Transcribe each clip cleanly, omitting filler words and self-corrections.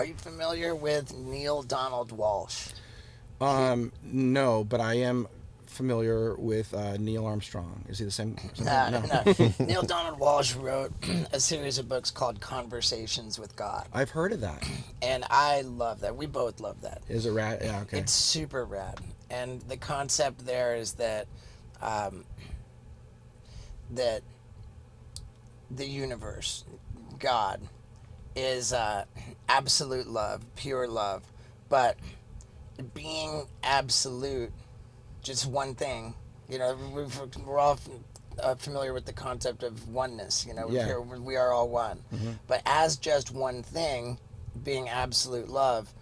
Are you familiar with Neil Donald Walsh? No, but I am familiar with Neil Armstrong. Is he the same thing? No. No. Neil Donald Walsh wrote a series of books called Conversations with God. I've heard of that. And I love that. We both love that. Is it rad? Yeah, okay. It's super rad. And the concept there is um, that the universe, God, is absolute love, pure love. But being absolute, just one thing, we're all familiar with the concept of oneness. Yeah. We are all one. Hmm. But as just one thing, being absolute love,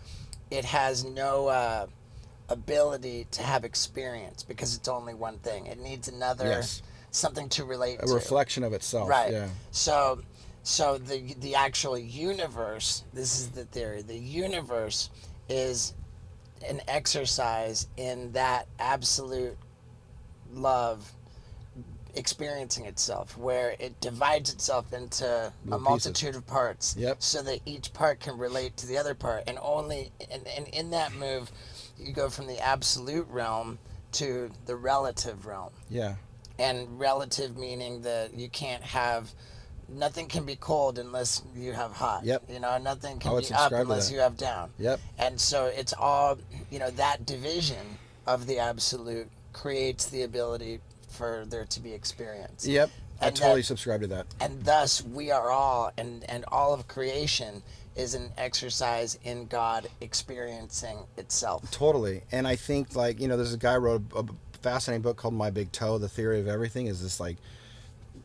it has no ability to have experience because it's only one thing. It needs another Yes. something to relate A to. reflection of itself. Right. Yeah. So the actual universe, this is the theory. The universe is an exercise in that absolute love experiencing itself, where it divides itself into Little a multitude of parts, Yep. so that each part can relate to the other part, and in that move you go from the absolute realm to the relative realm. Yeah. And relative meaning that you can't have, nothing can be cold unless you have hot. Yep. Nothing I can would be up subscribe to unless that. you have down. Yep. And so it's all, that division of the absolute creates the ability for there to be experience. Yep. I And totally that, subscribe to that. and thus we are all, and all of creation is an exercise in God experiencing itself. Totally. And I think, like, there's a guy who wrote a fascinating book called My Big Toe, The Theory of Everything. Is this like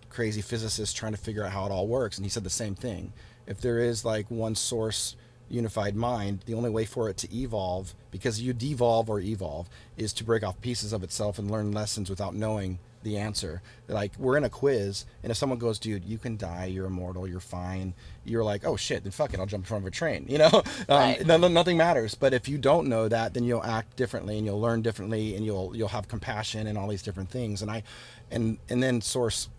crazy physicist trying to figure out how it all works, and he said the same thing. If there is like one source unified mind, the only way for it to evolve, because you devolve or evolve, is to break off pieces of itself and learn lessons without knowing the answer. Like, we're in a quiz, and if someone goes, dude, you can die, you're immortal, you're fine, you're like, oh shit, then fuck it, I'll jump in front of a train. Right. Nothing matters. But if you don't know that, then you'll act differently, and you'll learn differently, and you'll have compassion and all these different things. And then source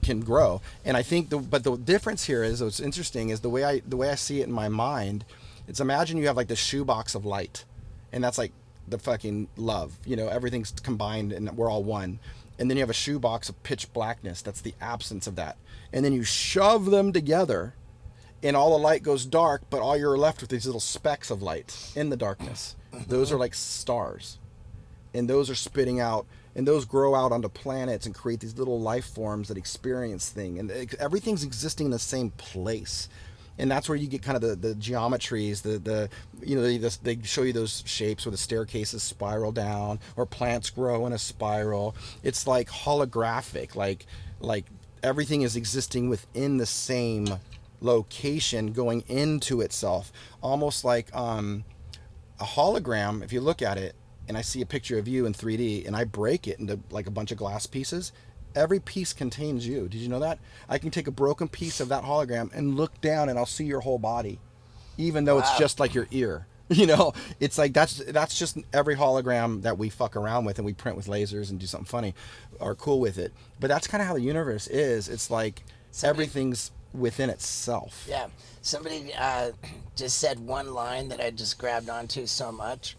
can grow. And I think the difference here is, what's interesting is the way I see it in my mind. It's, imagine you have like the shoebox of light, and that's like the fucking love. Everything's combined and we're all one. And then you have a shoebox of pitch blackness. That's the absence of that. And then you shove them together, and all the light goes dark, but all you're left with these little specks of light in the darkness. Those are like stars, and those are spitting out, and those grow out onto planets and create these little life forms that experience things, and everything's existing in the same place. And that's where you get kind of the geometries, they show you those shapes where the staircases spiral down, or plants grow in a spiral. It's like holographic, like everything is existing within the same location, going into itself, almost like a hologram. If you look at it, and I see a picture of you in 3D, and I break it into like a bunch of glass pieces, every piece contains you. Did you know that? I can take a broken piece of that hologram and look down, and I'll see your whole body, even though it's just like your ear. It's like that's just every hologram that we fuck around with and we print with lasers and do something funny, are cool with it. But that's kind of how the universe is. It's like everything's within itself. Yeah. Somebody just said one line that I just grabbed onto so much.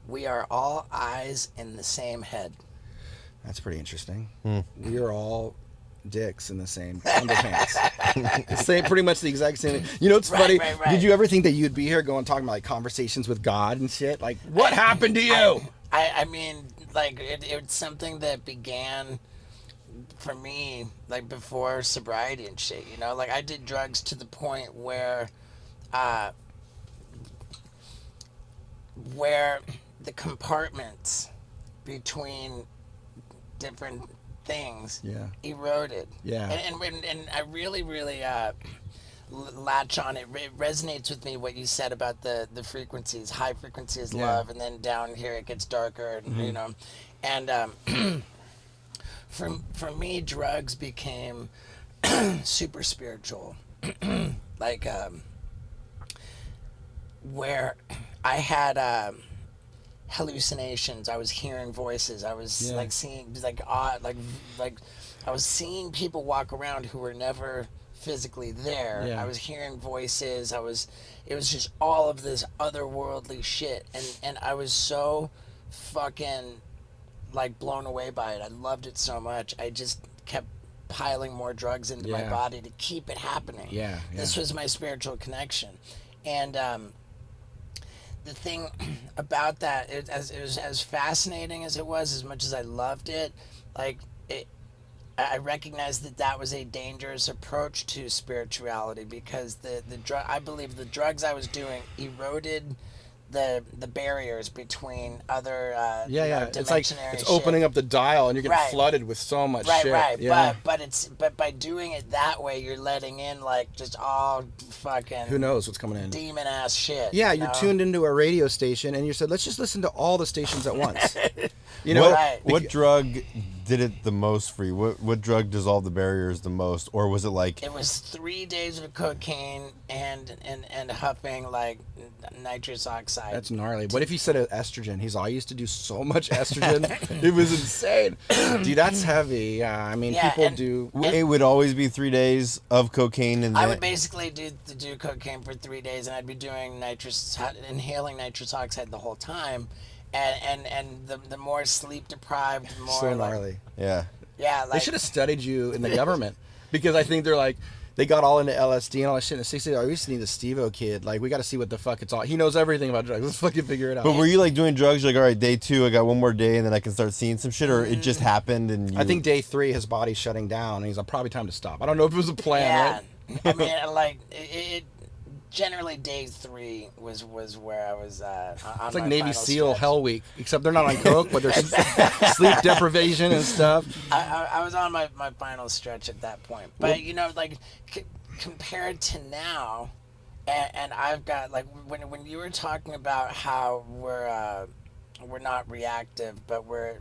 We are all eyes in the same head. That's pretty interesting. We are all dicks in the same underpants. Same, pretty much the exact same thing. It's funny. Right. Did you ever think that you'd be here talking about like conversations with God and shit? Like, what happened to you? I mean, like, it's something that began for me, like, before sobriety and shit, Like, I did drugs to the point where the compartments between different things eroded. Yeah. And I really, really latch on it. It resonates with me what you said about the frequencies. High frequency is love, and then down here it gets darker, and and for me, drugs became super spiritual, like where I had hallucinations. I was hearing voices. I was like seeing like odd, like I was seeing people walk around who were never physically there. Yeah. I was hearing voices. It was just all of this otherworldly shit, and I was so fucking like blown away by it. I loved it so much. I just kept piling more drugs into my Yeah. body to keep it happening. Yeah, This yeah. was my spiritual connection, and the thing about that, it was as fascinating as it was, as much as I loved it, like it. I recognized that that was a dangerous approach to spirituality, because I believe the drugs I was doing eroded the barriers between other Yeah, yeah. It's like dimensionary it's shit. opening up the dial, and you're getting Right. flooded with so much Right, shit. right, Yeah. but by doing it that way, you're letting in like just all fucking Who knows what's coming in? demon ass shit. Yeah, you you're know? tuned into a radio station, and you said, let's just listen to all the stations at once. You know, What, Right. what drug did it the most for you? What drug dissolved the barriers the most? Or was it like, It was 3 days of cocaine and huffing like nitrous oxide. that's gnarly. What if you said estrogen? He's all, I used to do so much estrogen. It was insane. Dude, that's heavy. I mean, Yeah, people and- do. it would always be 3 days of cocaine and I then, would basically do cocaine for 3 days, and I'd be doing inhaling nitrous oxide the whole time, and the more sleep deprived, the more So like, gnarly. yeah. yeah, They like should have studied you in the government, because I think they're like, they got all into LSD and all that shit in the 60s. I used to need the Steve-O kid. Like, we got to see what the fuck it's all. He knows everything about drugs. Let's fucking figure it out. But were you like doing drugs? You're like, all right, day 2, I got one more day and then I can start seeing some shit, or it just happened and you... I think day 3, his body's shutting down, and he's like, probably time to stop. I don't know if it was a plan, yeah. right? I mean, like it generally day 3 was where I was. On It's like my Navy final SEAL stretch. Hell Week, except they're not on coke, but there's sleep deprivation and stuff. I was on my final stretch at that point, but you know, like compared to now, and I've got like when you were talking about how we're not reactive, but we're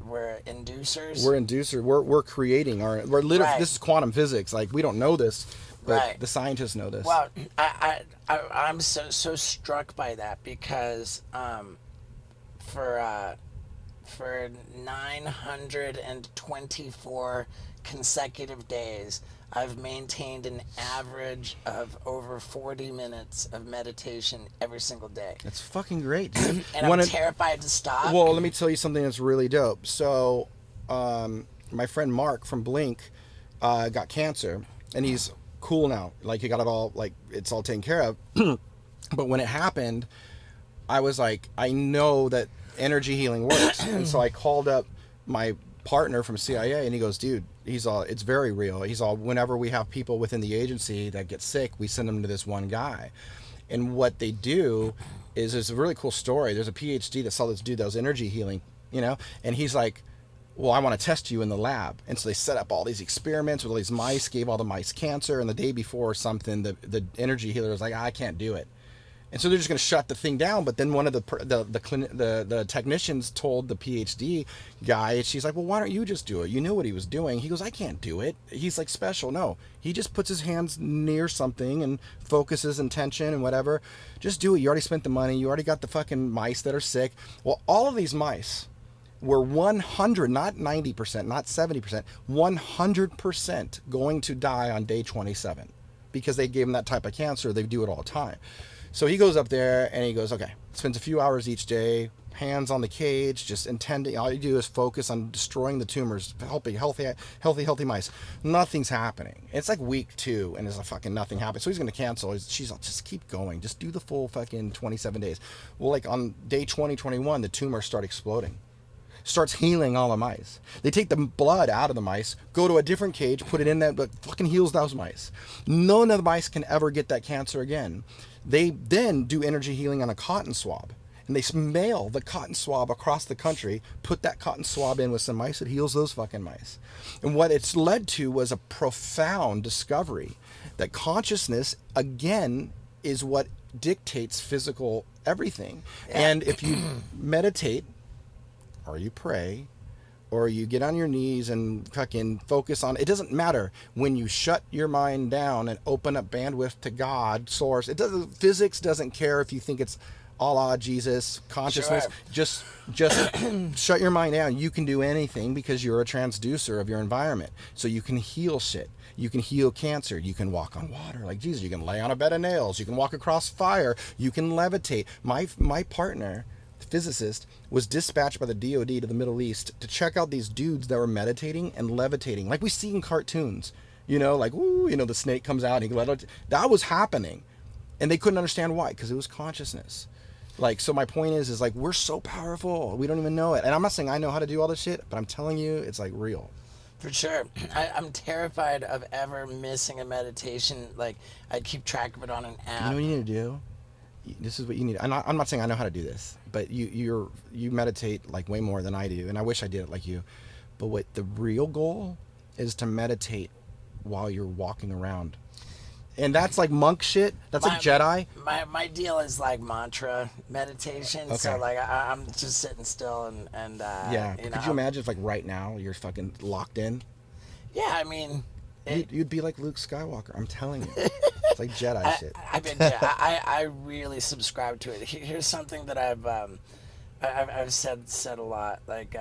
inducers. We're inducer. We're creating our. We're literally. Right. This is quantum physics. Like, we don't know this, but Right. the scientists know this. Well, I'm so struck by that, because for 924 consecutive days, I've maintained an average of over 40 minutes of meditation every single day, That's fucking great, dude. and When I'm it- terrified to stop. Well, let me tell you something that's really dope. So, my friend Mark from Blink got cancer, and he's cool now. Like, he got it all, like, it's all taken care of. But when it happened, I was like, I know that energy healing works. And so I called up my partner from CIA, and he goes, dude, he's all, it's very real. He's all, whenever we have people within the agency that get sick, we send them to this one guy. And what they do is, it's a really cool story. There's a PhD that saw this dude that was energy healing, you know, and he's like, well, I want to test you in the lab. And so they set up all these experiments with all these mice, gave all the mice cancer, and the day before or something, the energy healer was like, I can't do it. And so they're just going to shut the thing down. But then one of the technicians told the PhD guy, and she's like, well, why don't you just do it? You knew what he was doing. He goes, I can't do it. He's like special. No, he just puts his hands near something and focuses intention and whatever. Just do it. You already spent the money. You already got the fucking mice that are sick. Well, all of these mice were 100, not 90%, not 70%, 100% going to die on day 27, because they gave him that type of cancer. They do it all the time. So he goes up there and he goes, okay, spends a few hours each day, hands on the cage, just intending, all you do is focus on destroying the tumors, healthy mice. Nothing's happening. It's like week 2 and it's like fucking nothing happened. So he's going to cancel. She's like, just keep going. Just do the full fucking 27 days. Well, like on day 20, 21, the tumors start exploding. Starts healing all the mice. They take the blood out of the mice, go to a different cage, put it in there, but fucking heals those mice. None of the mice can ever get that cancer again. They then do energy healing on a cotton swab, and they mail the cotton swab across the country, put that cotton swab in with some mice, it heals those fucking mice. And what it's led to was a profound discovery that consciousness, again, is what dictates physical everything. And if you meditate, or you pray, or you get on your knees and fucking focus on, it doesn't matter. When you shut your mind down and open up bandwidth to God, source, it doesn't, physics doesn't care if you think it's Allah, Jesus, consciousness. Sure. Just shut your mind down. You can do anything because you're a transducer of your environment. So you can heal shit. You can heal cancer. You can walk on water. Like Jesus, you can lay on a bed of nails. You can walk across fire. You can levitate. My partner, the physicist, was dispatched by the DOD to the Middle East to check out these dudes that were meditating and levitating, like we see in cartoons. You know, like woo, you know, the snake comes out and he levitate. That was happening, and they couldn't understand why, because it was consciousness. Like, so my point is like, we're so powerful, we don't even know it. And I'm not saying I know how to do all this shit, but I'm telling you, it's like real. For sure. I'm terrified of ever missing a meditation. Like, I keep track of it on an app. You know what you need to do? This is what you need. I'm not saying I know how to do this, but you meditate like way more than I do, and I wish I did it like you. But what the real goal is to meditate while you're walking around. And that's like monk shit. That's like Jedi. My deal is like mantra meditation. Okay. So like I'm just sitting still and yeah. you know, Could you imagine if like right now you're fucking locked in? Yeah, I mean, you'd be like Luke Skywalker. I'm telling you, it's like Jedi shit. I really subscribe to it. Here's something that I've said a lot. Like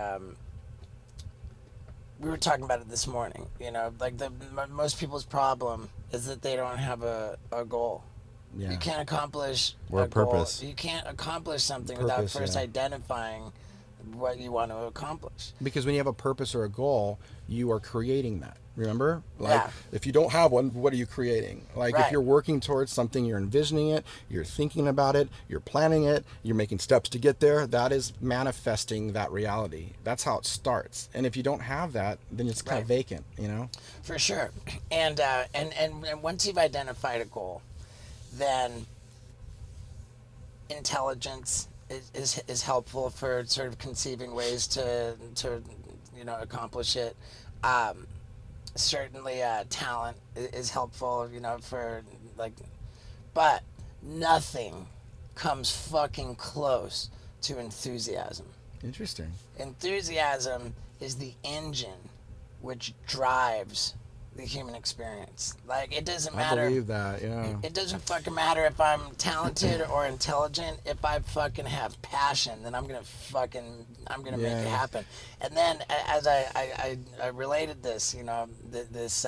we were talking about it this morning. You know, like most people's problem is that they don't have a goal. Yeah. You can't accomplish a purpose. Goal. You can't accomplish something without first identifying what you want to accomplish. Because when you have a purpose or a goal, you are creating that. Remember? Like, if you don't have one, what are you creating? Like, if you're working towards something, you're envisioning it, you're thinking about it, you're planning it, you're making steps to get there, that is manifesting that reality. That's how it starts. And if you don't have that, then it's kind of vacant, you know? For sure. And once you've identified a goal, then intelligence is helpful for sort of conceiving ways to you know, accomplish it. Certainly talent is helpful, you know, for like, but nothing comes fucking close to enthusiasm. Interesting. Enthusiasm is the engine which drives the human experience. Like, it doesn't matter. I believe that, yeah. It doesn't fucking matter if I'm talented or intelligent. If I fucking have passion, then I'm gonna make it happen. And then as I related this, you know, this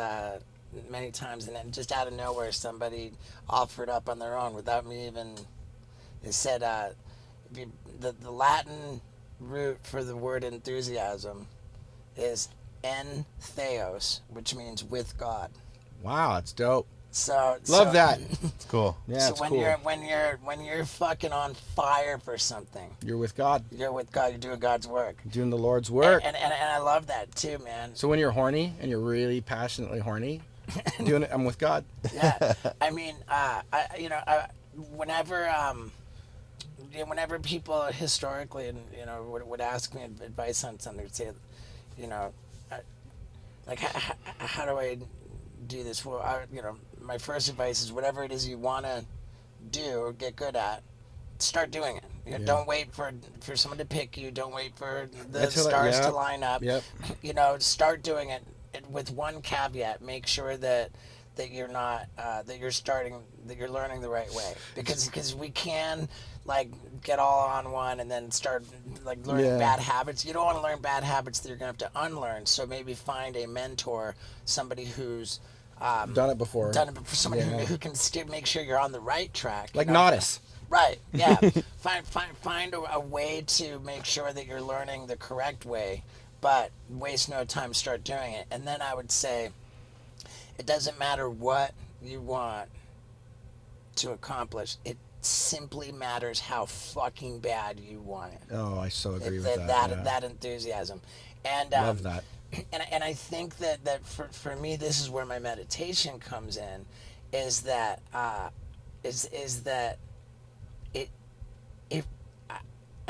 many times, and then just out of nowhere, somebody offered up on their own without me even. They said the Latin root for the word enthusiasm is en theos, which means with God. Wow, that's dope. Love that. It's cool. Yeah, so it's when cool. when you're fucking on fire for something, You're with God. you're with God. You're doing God's work. You're doing the Lord's work. And I love that too, man. So when you're horny and you're really passionately horny, doing it, I'm with God. Yeah, I mean, whenever people historically, and you know, would ask me advice on something, they'd say, you know, like how do I do this? Well, you know, my first advice is whatever it is you want to do or get good at, start doing it. You know, don't wait for someone to pick you. Don't wait for the stars to line up. Yep. You know, start doing it with one caveat. Make sure that you're not that you're learning the right way, because we can like get all on one and then start like learning bad habits. You don't want to learn bad habits that you're gonna have to unlearn. So maybe find a mentor, somebody who's done it before, somebody who can make sure you're on the right track. Like Naudis. Right. Yeah. find a way to make sure that you're learning the correct way, but waste no time. Start doing it. And then I would say, it doesn't matter what you want to accomplish. It simply matters how fucking bad you want it. Oh, I so agree with that. That enthusiasm. And love that. And I think that for me, this is where my meditation comes in, is that I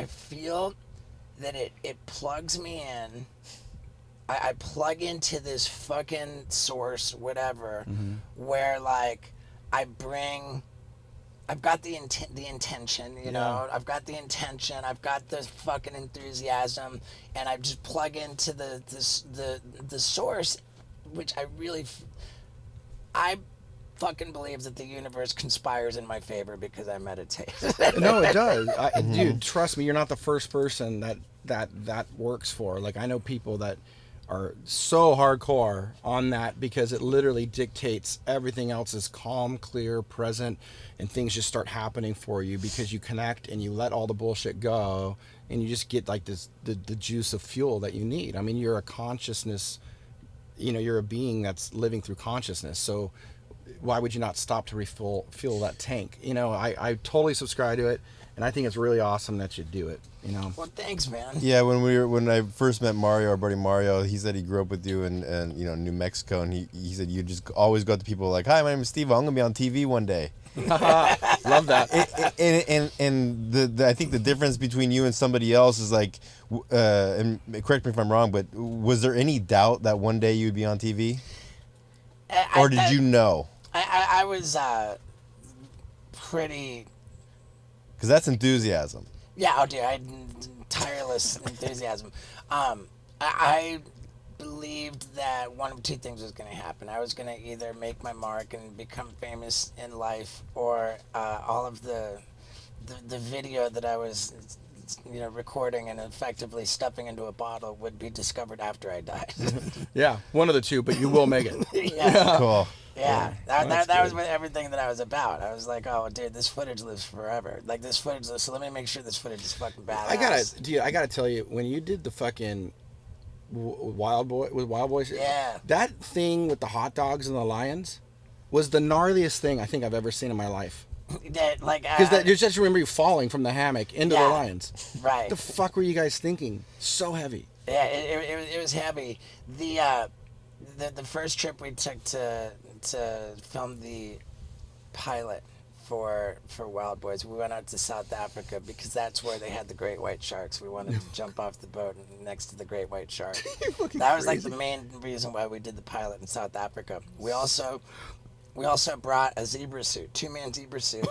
feel that it plugs me in. I plug into this fucking source, whatever, where like I've got the intention, you know, I've got the intention, I've got the fucking enthusiasm, and I just plug into the source, which I fucking believe that the universe conspires in my favor because I meditate. No, it does. Dude, trust me, you're not the first person that works for. Like, I know people that are so hardcore on that, because it literally dictates everything else is calm, clear, present, and things just start happening for you because you connect and you let all the bullshit go, and you just get like this the juice of fuel that you need. I mean, you're a consciousness, you're a being that's living through consciousness. So why would you not stop to fuel that tank? I totally subscribe to it, and I think it's really awesome that you do it. Well, thanks, man. Yeah, when I first met Mario, our buddy Mario, he said he grew up with you in New Mexico, and he said you just always go up to people like, "Hi, my name is Steve. I'm gonna be on TV one day." Love that. And I think the difference between you and somebody else is like, and correct me if I'm wrong, but was there any doubt that one day you'd be on TV, or did you know? I was pretty. Because that's enthusiasm. Yeah, oh dear, I had tireless enthusiasm. I believed that one of two things was going to happen. I was going to either make my mark and become famous in life, or all of the video that I was recording and effectively stuffing into a bottle would be discovered after I died. Yeah, one of the two, but you will make it. Yeah. Cool. Yeah, that was everything that I was about. I was like, oh, dude, this footage lives forever. Like, this footage lives, so let me make sure this footage is fucking badass. I gotta tell you, when you did the fucking Wild Boys, Yeah. that thing with the hot dogs and the lions was the gnarliest thing I think I've ever seen in my life. Because you just remember you falling from the hammock into the lions. Right. The fuck were you guys thinking? So heavy. Yeah, it was heavy. The first trip we took to film the pilot for Wild Boys, we went out to South Africa because that's where they had the great white sharks. We wanted to jump off the boat next to the great white shark. That was like the main reason why we did the pilot in South Africa. We also brought a zebra suit, 2-man zebra suit,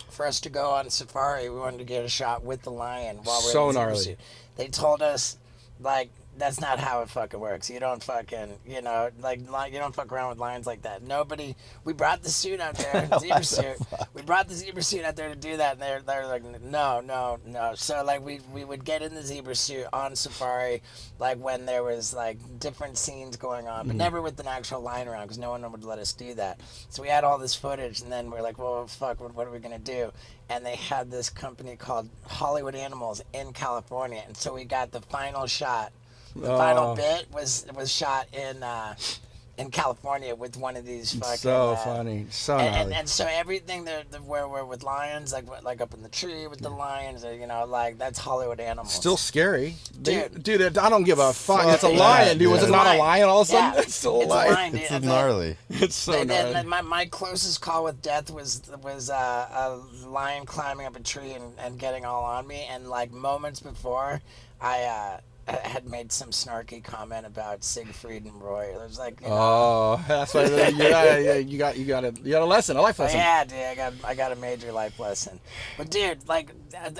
for us to go on safari. We wanted to get a shot with the lion while we're in the zebra suit. They told us, like, that's not how it fucking works. You don't fucking, you don't fuck around with lions like that. Nobody. We brought the suit out there, zebra suit. We brought the zebra suit out there to do that, and they're like, no. So like we would get in the zebra suit on safari, like when there was like different scenes going on, but never with an actual lion around, because no one would let us do that. So we had all this footage, and then we're like, well, fuck, what are we gonna do? And they had this company called Hollywood Animals in California, and so we got the final shot. The final bit was shot in California with one of these fucking. So funny, so gnarly. And so everything where we're with lions, like up in the tree with the lions, like that's Hollywood Animals. Still scary, dude. I don't give a fuck. It's a lion, dude. Was it not a lion? All of a sudden, yeah, it's still a lion. It's gnarly. It's so gnarly. My closest call with death was a lion climbing up a tree and getting all on me, and like moments before, I had made some snarky comment about Siegfried and Roy. It was like, that's why you got a lesson, a life lesson. Yeah, dude, I got a major life lesson. But dude, like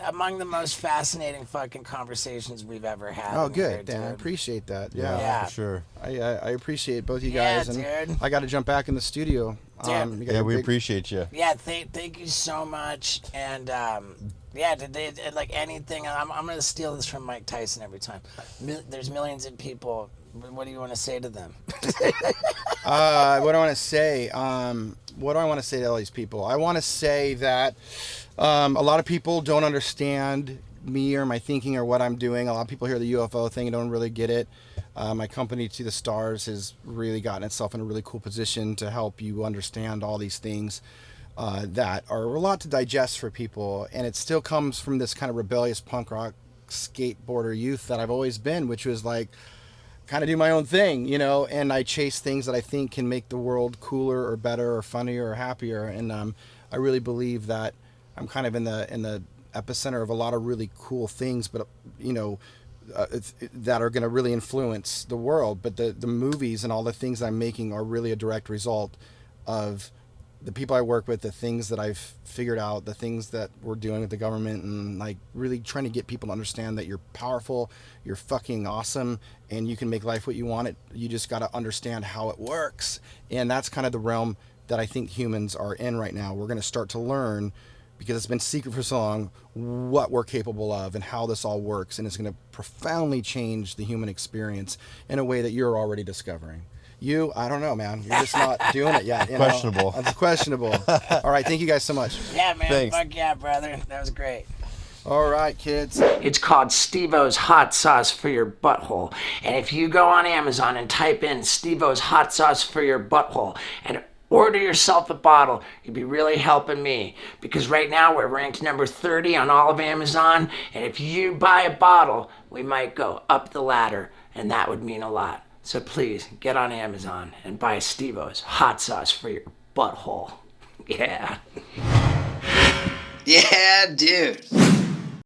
among the most fascinating fucking conversations we've ever had. Oh, good, Dan. I appreciate that. Yeah, for sure. I appreciate both you guys, and dude. I got to jump back in the studio. We appreciate you. Yeah, thank you so much, and yeah, like anything. I'm gonna steal this from Mike Tyson every time. There's millions of people. What do you want to say to them? What do I want to say? What do I want to say to all these people? I want to say that a lot of people don't understand me or my thinking or what I'm doing. A lot of people hear the UFO thing and don't really get it. My company, To the Stars, has really gotten itself in a really cool position to help you understand all these things that are a lot to digest for people. And it still comes from this kind of rebellious punk rock skateboarder youth that I've always been, which was like, kind of do my own thing, and I chase things that I think can make the world cooler or better or funnier or happier. And I really believe that I'm kind of in the epicenter of a lot of really cool things, but that are going to really influence the world. But the movies and all the things I'm making are really a direct result of the people I work with, the things that I've figured out, the things that we're doing with the government, and like really trying to get people to understand that you're powerful, you're fucking awesome, and you can make life what you want it. You just got to understand how it works. And that's kind of the realm that I think humans are in right now. We're going to start to learn because it's been secret for so long, what we're capable of and how this all works, and it's going to profoundly change the human experience in a way that you're already discovering. You, I don't know, man. You're just not doing it yet. You know? Questionable. It's questionable. All right, thank you guys so much. Yeah, man. Thanks. Fuck yeah, brother. That was great. All right, kids. It's called Steve-O's Hot Sauce for Your Butthole. And if you go on Amazon and type in Steve-O's Hot Sauce for Your Butthole and order yourself a bottle, you'd be really helping me. Because right now we're ranked number 30 on all of Amazon. And if you buy a bottle, we might go up the ladder. And that would mean a lot. So please get on Amazon and buy Steve-O's Hot Sauce for Your Butthole. Yeah. Yeah, dude.